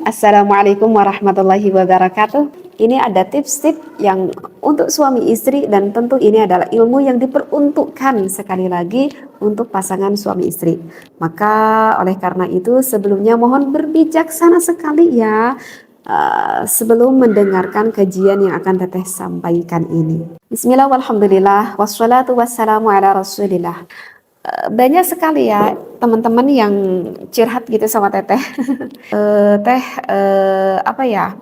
Assalamualaikum warahmatullahi wabarakatuh. Ini ada tips-tips yang untuk suami istri dan tentu ini adalah ilmu yang diperuntukkan sekali lagi untuk pasangan suami istri. Maka oleh karena itu sebelumnya mohon berbijaksana sekali ya sebelum mendengarkan kajian yang akan Teteh sampaikan ini. Bismillah walhamdulillah wassalatu wassalamu ala rasulillah. Banyak sekali ya teman-teman yang curhat gitu sama Teteh. Teh apa ya?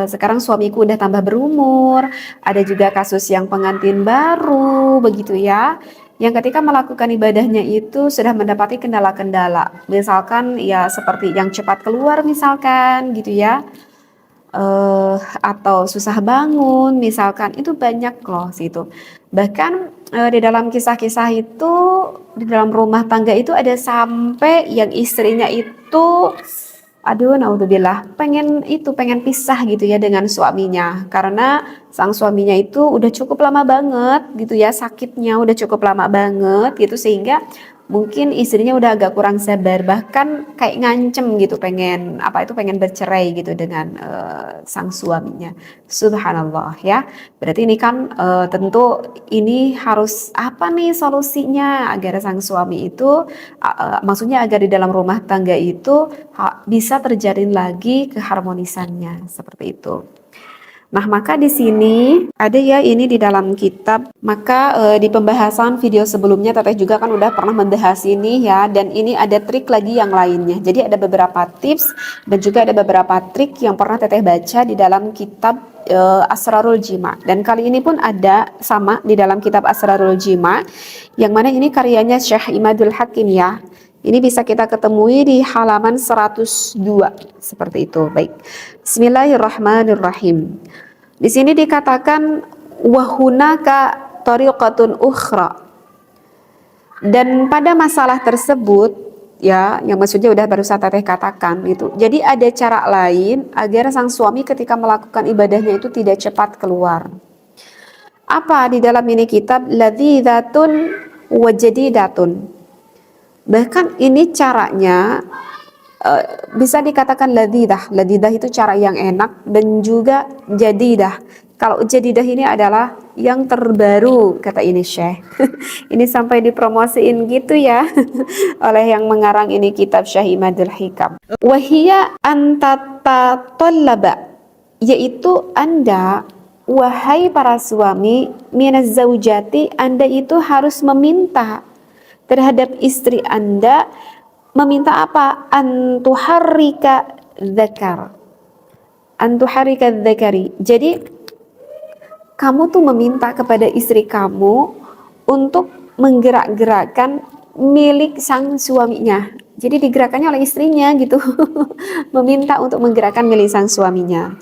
Sekarang suamiku udah tambah berumur, ada juga kasus yang pengantin baru begitu ya. Yang ketika melakukan ibadahnya itu sudah mendapati kendala-kendala. Misalkan ya seperti yang cepat keluar misalkan gitu ya. Atau susah bangun misalkan itu banyak loh situ. Bahkan di dalam kisah-kisah itu di dalam rumah tangga itu ada sampai yang istrinya itu aduh naudzubillah pengen pisah gitu ya dengan suaminya karena sang suaminya itu udah cukup lama banget gitu ya sakitnya udah cukup lama banget gitu sehingga mungkin istrinya udah agak kurang sabar bahkan kayak ngancem gitu pengen bercerai gitu dengan sang suaminya. Subhanallah ya. Berarti ini kan tentu ini harus apa nih solusinya agar sang suami itu maksudnya agar di dalam rumah tangga itu bisa terjalin lagi keharmonisannya seperti itu. Nah, maka di sini ada ya ini di dalam kitab. Maka di pembahasan video sebelumnya Teteh juga kan udah pernah membahas ini ya dan ini ada trik lagi yang lainnya. Jadi ada beberapa tips dan juga ada beberapa trik yang pernah Teteh baca di dalam kitab Asrarul Jima dan kali ini pun ada sama di dalam kitab Asrarul Jima yang mana ini karyanya Syekh Imadul Hakim ya. Ini bisa kita ketemui di halaman 102 seperti itu. Baik. Bismillahirrahmanirrahim. Di sini dikatakan wahunaka tariqatun ukhra. Dan pada masalah tersebut ya, yang maksudnya udah barusan Teteh katakan gitu. Jadi ada cara lain agar sang suami ketika melakukan ibadahnya itu tidak cepat keluar. Apa di dalam ini kitab ladzidzatun wa jadidatun. Bahkan ini caranya bisa dikatakan ladidah. Ladidah itu cara yang enak dan juga jadidah. Kalau jadidah ini adalah yang terbaru kata ini Syekh. Ini sampai dipromosiin gitu ya oleh yang mengarang ini kitab Syekh Imadul Hikam. Wahia antatatollaba, yaitu Anda wahai para suami minaz zaujati, Anda itu harus meminta terhadap istri Anda. Meminta apa? Antuharrika dzakar. Antuharrika dzakari. Jadi kamu tuh meminta kepada istri kamu untuk menggerak-gerakkan milik sang suaminya. Jadi digerakkannya oleh istrinya gitu. Meminta untuk menggerakkan milik sang suaminya.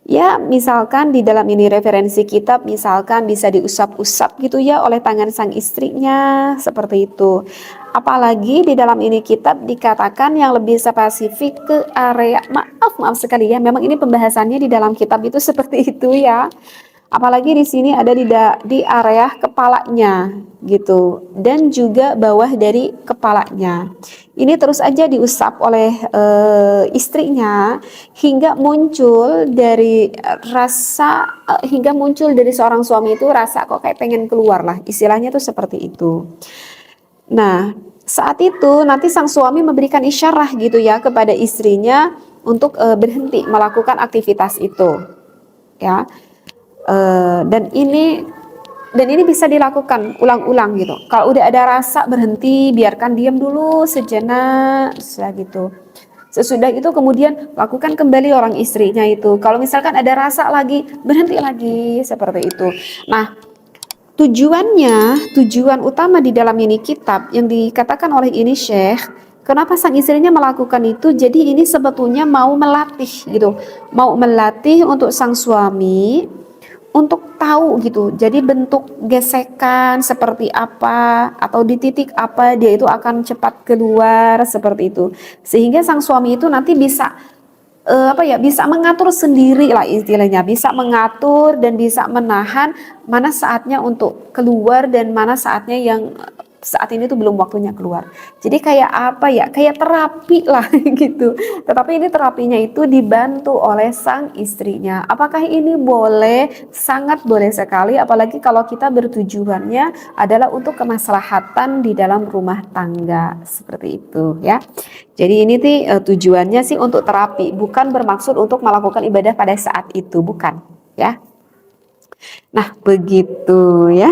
Ya, misalkan di dalam ini referensi kitab, misalkan bisa diusap-usap gitu ya oleh tangan sang istrinya, seperti itu. Apalagi di dalam ini kitab dikatakan yang lebih spesifik ke area, maaf sekali ya, memang ini pembahasannya di dalam kitab itu seperti itu ya. Apalagi di sini ada di area kepalanya gitu dan juga bawah dari kepalanya. Ini terus aja diusap oleh istrinya hingga muncul dari hingga muncul dari seorang suami itu rasa kok kayak pengen keluar lah, istilahnya tuh seperti itu. Nah, saat itu nanti sang suami memberikan isyarah gitu ya kepada istrinya untuk berhenti melakukan aktivitas itu, ya. Dan ini bisa dilakukan ulang-ulang gitu. Kalau udah ada rasa berhenti, biarkan diam dulu sejenak, setelah gitu. Sesudah itu kemudian lakukan kembali orang istrinya itu. Kalau misalkan ada rasa lagi, berhenti lagi seperti itu. Nah, tujuan utama di dalam ini kitab yang dikatakan oleh ini Syekh, kenapa sang istrinya melakukan itu? Jadi ini sebetulnya mau melatih gitu, mau melatih untuk sang suami untuk tahu gitu. Jadi bentuk gesekan seperti apa atau di titik apa dia itu akan cepat keluar seperti itu. Sehingga sang suami itu nanti bisa bisa mengatur sendiri lah istilahnya, bisa mengatur dan bisa menahan mana saatnya untuk keluar dan mana saatnya yang saat ini tuh belum waktunya keluar. Jadi kayak apa ya, kayak terapi lah gitu. Tetapi ini terapinya itu dibantu oleh sang istrinya. Apakah ini boleh? Sangat boleh sekali, apalagi kalau kita bertujuannya adalah untuk kemaslahatan di dalam rumah tangga, seperti itu ya. Jadi ini tujuannya sih untuk terapi, bukan bermaksud untuk melakukan ibadah pada saat itu, bukan ya. Nah, begitu ya.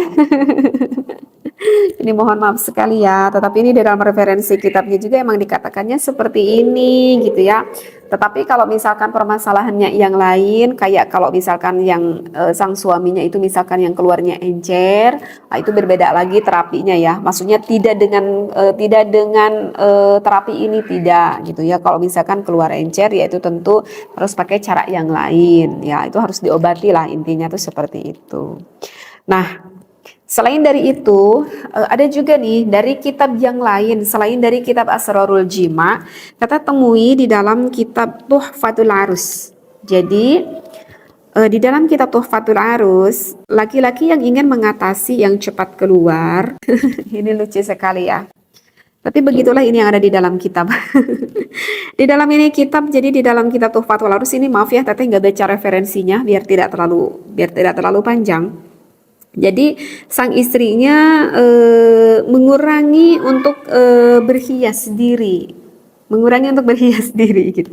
Ini mohon maaf sekali ya, tetapi ini dalam referensi kitabnya juga emang dikatakannya seperti ini gitu ya. Tetapi kalau misalkan permasalahannya yang lain, kayak kalau misalkan yang sang suaminya itu misalkan yang keluarnya encer, nah itu berbeda lagi terapinya ya. Maksudnya tidak dengan terapi ini tidak gitu ya. Kalau misalkan keluar encer ya itu tentu harus pakai cara yang lain ya. Itu harus diobati lah, intinya tuh seperti itu. Nah, selain dari itu, ada juga nih dari kitab yang lain selain dari kitab Asrarul Jima, kita temui di dalam kitab Tuhfatul Arus. Jadi di dalam kitab Tuhfatul Arus, laki-laki yang ingin mengatasi yang cepat keluar, ini lucu sekali ya. Tapi begitulah ini yang ada di dalam kitab. Di dalam ini kitab, jadi di dalam kitab Tuhfatul Arus ini, maaf ya, Teteh nggak baca referensinya biar tidak terlalu panjang. Jadi sang istrinya mengurangi untuk berhias diri, gitu,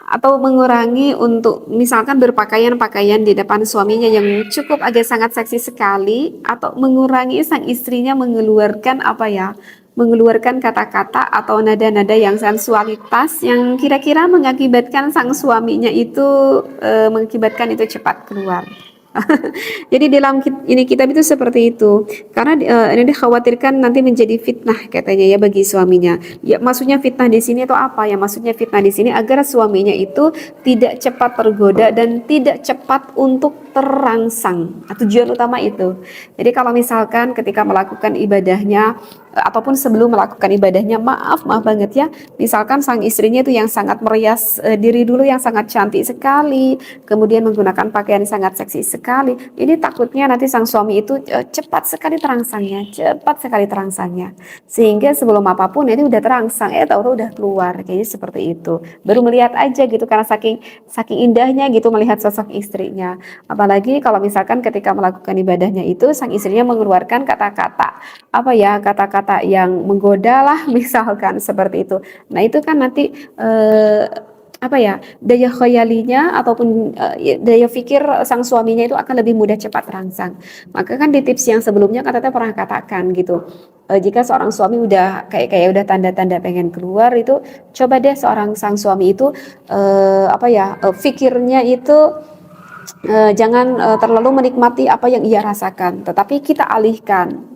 atau mengurangi untuk misalkan berpakaian-pakaian di depan suaminya yang cukup agak sangat seksi sekali, atau mengurangi sang istrinya mengeluarkan apa ya, mengeluarkan kata-kata atau nada-nada yang sensualitas yang kira-kira mengakibatkan sang suaminya itu mengakibatkan itu cepat keluar. Jadi dalam ini kitab itu seperti itu, karena ini dikhawatirkan nanti menjadi fitnah katanya ya bagi suaminya. Ya maksudnya fitnah di sini itu apa ya? Maksudnya fitnah di sini agar suaminya itu tidak cepat tergoda dan tidak cepat untuk terangsang. Tujuan utama itu. Jadi kalau misalkan ketika melakukan ibadahnya ataupun sebelum melakukan ibadahnya, maaf banget ya, misalkan sang istrinya itu yang sangat merias diri dulu, yang sangat cantik sekali, kemudian menggunakan pakaian sangat seksi sekali, ini takutnya nanti sang suami itu cepat sekali terangsangnya, sehingga sebelum apapun ini udah terangsang, tahu-tahu udah keluar, kayaknya seperti itu, baru melihat aja gitu, karena saking indahnya gitu melihat sosok istrinya. Apalagi kalau misalkan ketika melakukan ibadahnya itu sang istrinya mengeluarkan kata-kata yang menggoda lah, misalkan seperti itu. Nah itu kan nanti daya khayalinya ataupun daya pikir sang suaminya itu akan lebih mudah cepat terangsang. Maka kan di tips yang sebelumnya kan Teteh pernah katakan gitu, jika seorang suami udah kayak udah tanda-tanda pengen keluar, itu coba deh seorang sang suami itu pikirnya itu jangan terlalu menikmati apa yang ia rasakan, tetapi kita alihkan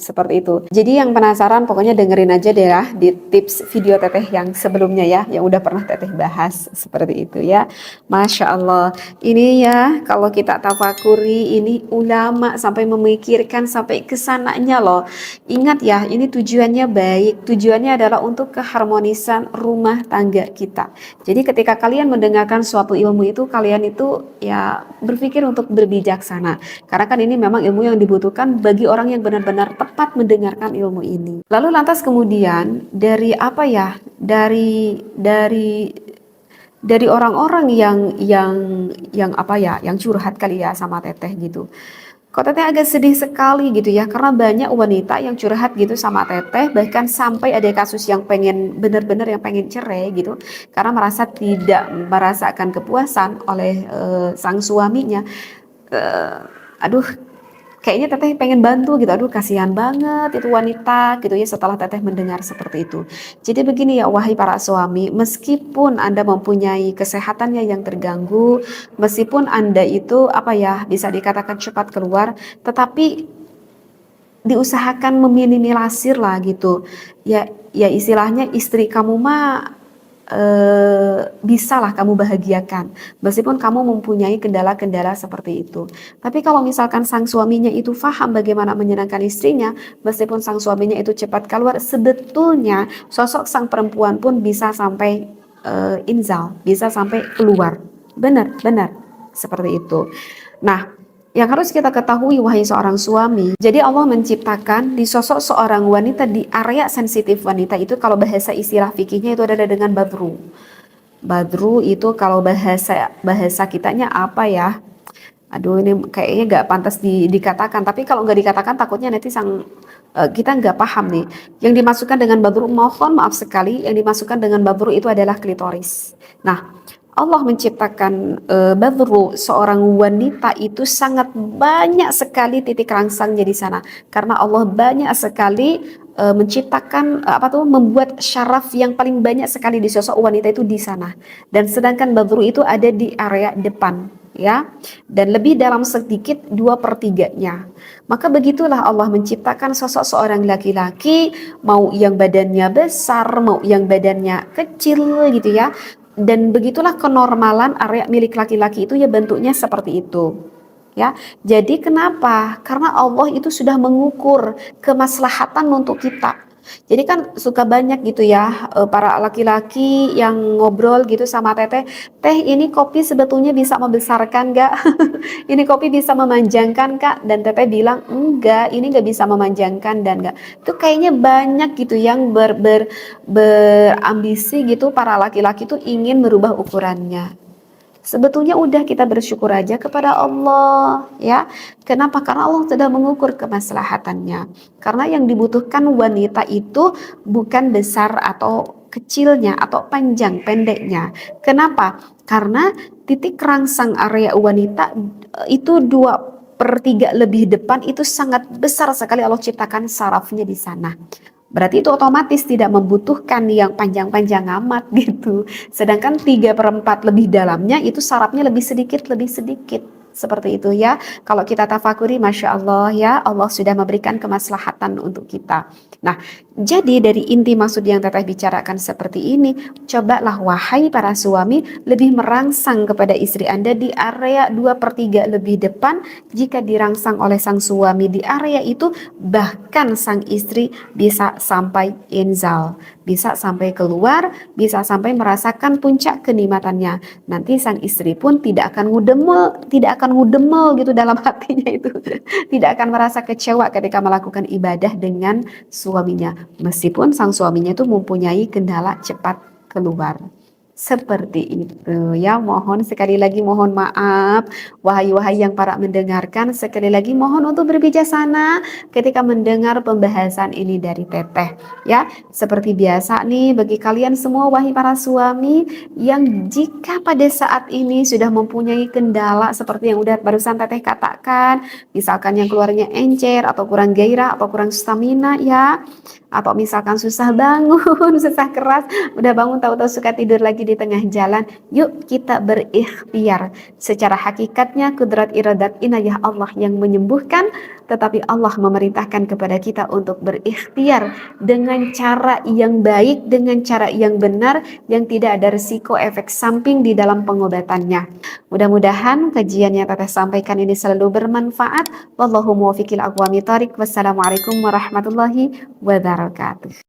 seperti itu. Jadi yang penasaran pokoknya dengerin aja deh ya di tips video Teteh yang sebelumnya ya, yang udah pernah Teteh bahas seperti itu ya. Masya Allah, ini ya kalau kita tafakuri, ini ulama sampai memikirkan sampai kesananya loh. Ingat ya, ini tujuannya baik, tujuannya adalah untuk keharmonisan rumah tangga kita. Jadi ketika kalian mendengarkan suatu ilmu itu, kalian itu ya berpikir untuk berbijaksana, karena kan ini memang ilmu yang dibutuhkan bagi orang yang benar-benar tepat mendengarkan ilmu ini. Lalu lantas kemudian dari dari orang-orang yang curhat kali ya sama Teteh gitu. Kok Teteh agak sedih sekali gitu ya, karena banyak wanita yang curhat gitu sama Teteh, bahkan sampai ada kasus yang benar-benar yang pengen cerai gitu, karena merasa tidak merasakan kepuasan oleh sang suaminya. Aduh, kayaknya Teteh pengen bantu gitu. Aduh, kasihan banget itu wanita gitu ya setelah Teteh mendengar seperti itu. Jadi begini ya, wahai para suami, meskipun Anda mempunyai kesehatannya yang terganggu, meskipun Anda itu bisa dikatakan cepat keluar, tetapi diusahakan meminimalisir lah gitu. Ya istilahnya istri kamu mah bisalah kamu bahagiakan meskipun kamu mempunyai kendala-kendala seperti itu. Tapi kalau misalkan sang suaminya itu paham bagaimana menyenangkan istrinya, meskipun sang suaminya itu cepat keluar, sebetulnya sosok sang perempuan pun bisa sampai inzal, bisa sampai keluar. Benar seperti itu. Nah, Yang harus kita ketahui wahai seorang suami, jadi Allah menciptakan di sosok seorang wanita di area sensitif wanita itu, kalau bahasa istilah fikihnya itu adalah dengan badru. Badru itu kalau bahasa bahasa kitanya apa ya? Aduh, ini kayaknya nggak pantas dikatakan. Tapi kalau nggak dikatakan takutnya nanti kita nggak paham nih. Yang dimasukkan dengan badru, mohon maaf sekali, yang dimasukkan dengan badru itu adalah klitoris. Nah, Allah menciptakan badru seorang wanita itu sangat banyak sekali titik rangsangnya di sana. Karena Allah banyak sekali menciptakan membuat syaraf yang paling banyak sekali di sosok wanita itu di sana. Dan sedangkan badru itu ada di area depan, ya, dan lebih dalam sedikit 2/3-nya. Maka begitulah Allah menciptakan sosok seorang laki-laki, mau yang badannya besar, mau yang badannya kecil gitu ya. Dan begitulah kenormalan area milik laki-laki itu ya, bentuknya seperti itu. Ya, jadi kenapa? Karena Allah itu sudah mengukur kemaslahatan untuk kita. Jadi kan suka banyak gitu ya para laki-laki yang ngobrol gitu sama teteh, teh ini kopi sebetulnya bisa membesarkan gak? Ini kopi bisa memanjangkan kak? Dan teteh bilang enggak, ini nggak bisa memanjangkan dan enggak. Itu kayaknya banyak gitu yang berambisi gitu, para laki-laki tuh ingin merubah ukurannya. Sebetulnya udah kita bersyukur aja kepada Allah ya. Kenapa? Karena Allah sudah mengukur kemaslahatannya. Karena yang dibutuhkan wanita itu bukan besar atau kecilnya atau panjang pendeknya. Kenapa? Karena titik rangsang area wanita itu 2/3 lebih depan itu sangat besar sekali, Allah ciptakan sarafnya di sana. Berarti itu otomatis tidak membutuhkan yang panjang-panjang amat gitu. Sedangkan 3/4 lebih dalamnya itu sarafnya lebih sedikit, lebih sedikit. Seperti itu ya. Kalau kita tafakuri, Masya Allah ya, Allah sudah memberikan kemaslahatan untuk kita. Nah, jadi dari inti maksud yang teteh bicarakan seperti ini, cobalah wahai para suami lebih merangsang kepada istri Anda di area 2/3 lebih depan. Jika dirangsang oleh sang suami di area itu, bahkan sang istri bisa sampai inzal, bisa sampai keluar, bisa sampai merasakan puncak kenikmatannya. Nanti sang istri pun tidak akan ngudemel gitu dalam hatinya itu. Tidak akan merasa kecewa ketika melakukan ibadah dengan suaminya, meskipun sang suaminya itu mempunyai kendala cepat keluar. Seperti itu ya, mohon sekali lagi mohon maaf wahai yang para mendengarkan, sekali lagi mohon untuk berbijaksana ketika mendengar pembahasan ini dari teteh ya. Seperti biasa nih, bagi kalian semua wahai para suami yang jika pada saat ini sudah mempunyai kendala seperti yang udah barusan teteh katakan, misalkan yang keluarnya encer atau kurang gairah atau kurang stamina ya, atau misalkan susah bangun, susah keras, udah bangun tahu-tahu suka tidur lagi di tengah jalan, yuk kita berikhtiar. Secara hakikatnya kudrat iradat inayah Allah yang menyembuhkan, tetapi Allah memerintahkan kepada kita untuk berikhtiar dengan cara yang baik, dengan cara yang benar, yang tidak ada risiko efek samping di dalam pengobatannya. Mudah-mudahan kajian yang teteh sampaikan ini selalu bermanfaat. Wallahu muwaffiqil aqwamit thoriq. Wassalamualaikum warahmatullahi wabarakatuh.